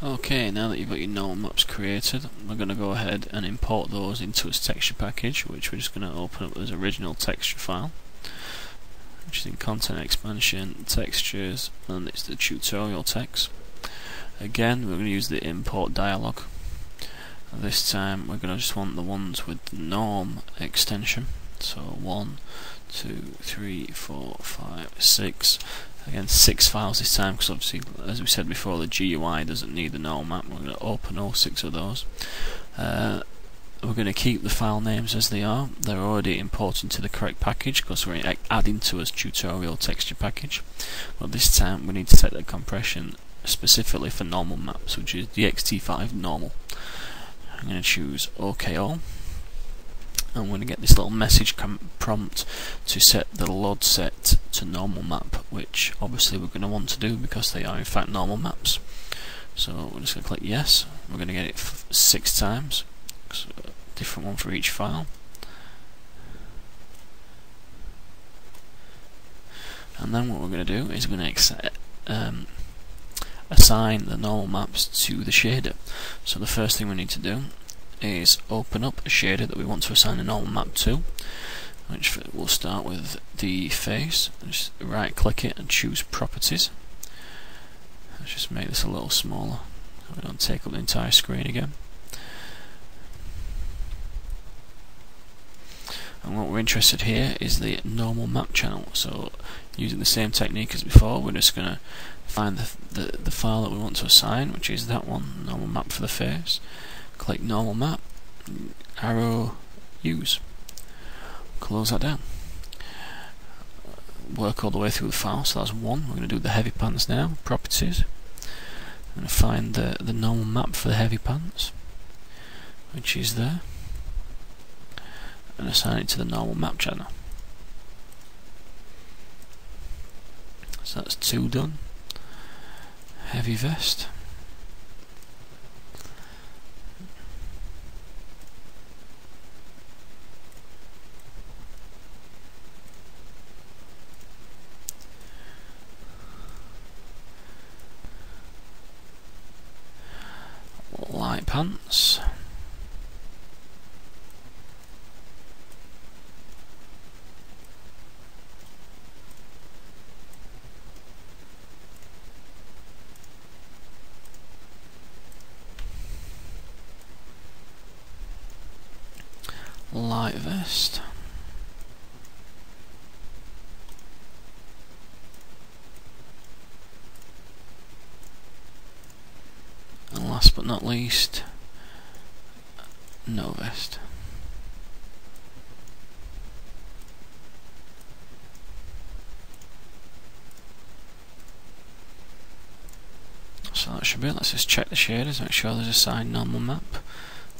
Okay, now that you've got your normal maps created, we're going to go ahead and import those into its texture package, which we're just going to open up as original texture file, which is in content expansion, textures, and it's the tutorial text. Again, we're going to use the import dialog. This time we're going to just want the ones with the norm extension. So 1, 2, 3, 4, 5, 6. Again, 6 files this time, because obviously, as we said before, the GUI doesn't need the normal map. We're going to open all 6 of those. We're going to keep the file names as they are. They're already imported to the correct package because we're adding to a tutorial texture package. But this time we need to set the compression specifically for normal maps, which is DXT5 normal. I'm going to choose OK all. I'm going to get this little message prompt to set the load set to normal map, which obviously we're going to want to do because they are in fact normal maps. So we're just going to click yes. We're going to get it 6 times, so different one for each file. And then what we're going to do is we're going to assign the normal maps to the shader. So the first thing we need to do is open up a shader that we want to assign a normal map to, which we'll start with the face. Just right click it and choose properties. Let's just make this a little smaller so we don't take up the entire screen again. And what we're interested here is the normal map channel. So using the same technique as before, we're just going to find the file that we want to assign, which is that one, normal map for the face. Click normal map, arrow, use. Close that down. Work all the way through the file, so that's 1. We're going to do the heavy pants now, properties. I'm going to find the normal map for the heavy pants, which is there, and assign it to the normal map channel. So that's 2 done. Heavy vest. Light pants. Light vest. And last but not least, no vest. So that should be it. Let's just check the shaders, make sure there's a assigned normal map.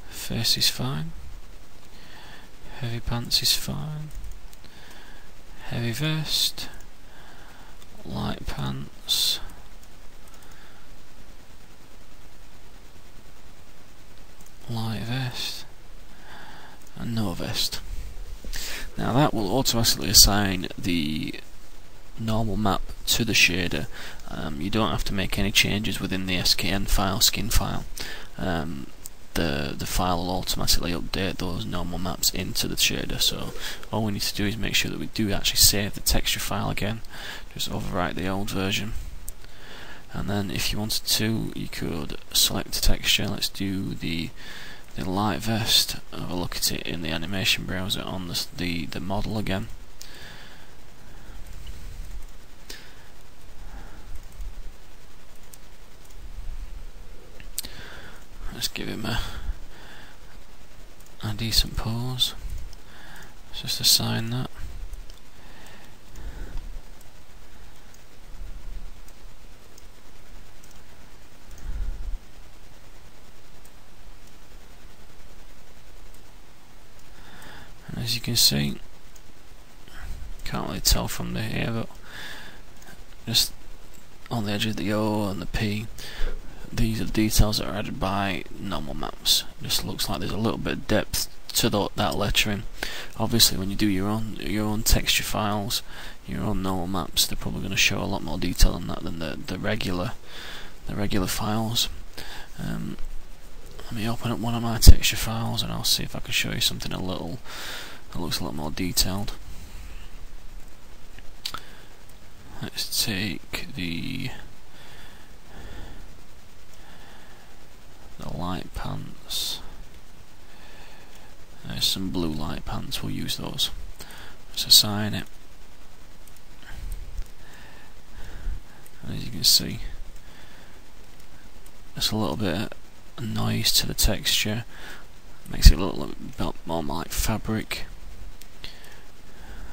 Face is fine. Heavy pants is fine. Heavy vest. Light pants. Light vest. And no vest. Now that will automatically assign the normal map to the shader. You don't have to make any changes within the SKN file, skin file. The file will automatically update those normal maps into the shader. So all we need to do is make sure that we do actually save the texture file again. Just overwrite the old version, and then if you wanted to, you could select a texture. Let's do the light vest. Have a look at it in the animation browser on the model again. Let's give him a decent pose. Let's just assign that. And as you can see, can't really tell from here, but just on the edge of the O and the P, these are the details that are added by normal maps. It just looks like there's a little bit of depth to that lettering. Obviously when you do your own texture files, your own normal maps, they're probably going to show a lot more detail than that than the regular files. Let me open up one of my texture files and I'll see if I can show you something that looks a lot more detailed. Let's take the light pants. There's some blue light pants, we'll use those. Let's assign it. And as you can see, there's a little bit of noise to the texture, makes it look a bit more like fabric.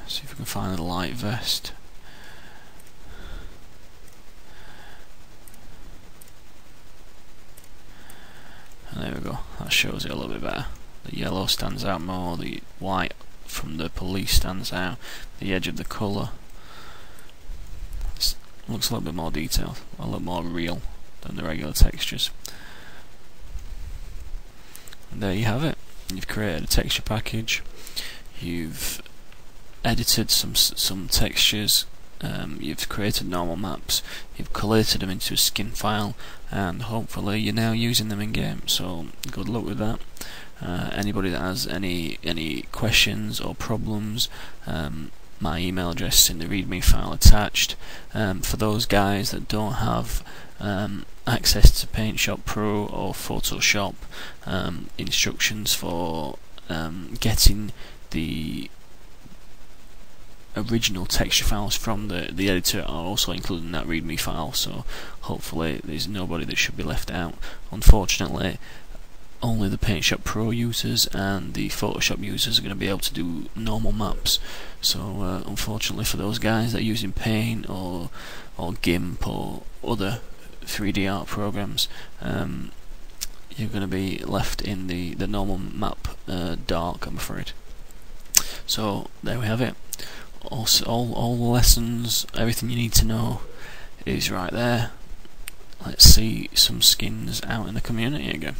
See if we can find the light vest. And there we go, that shows it a little bit better. The yellow stands out more, the white from the police stands out, the edge of the colour looks a little bit more detailed, a little more real than the regular textures. And there you have it. You've created a texture package, you've edited some textures, you've created normal maps, you've collated them into a skin file, and hopefully you're now using them in game. So good luck with that. Anybody that has any questions or problems, my email address is in the readme file attached. For those guys that don't have access to Paint Shop Pro or Photoshop, instructions for getting the original texture files from the editor are also included in that readme file, so hopefully there's nobody that should be left out. Unfortunately, only the Paint Shop Pro users and the Photoshop users are going to be able to do normal maps. So unfortunately for those guys that are using Paint or GIMP or other 3D art programs, you're going to be left in the normal map dark, I'm afraid. So there we have it. All the lessons, everything you need to know is right there. Let's see some skins out in the community again.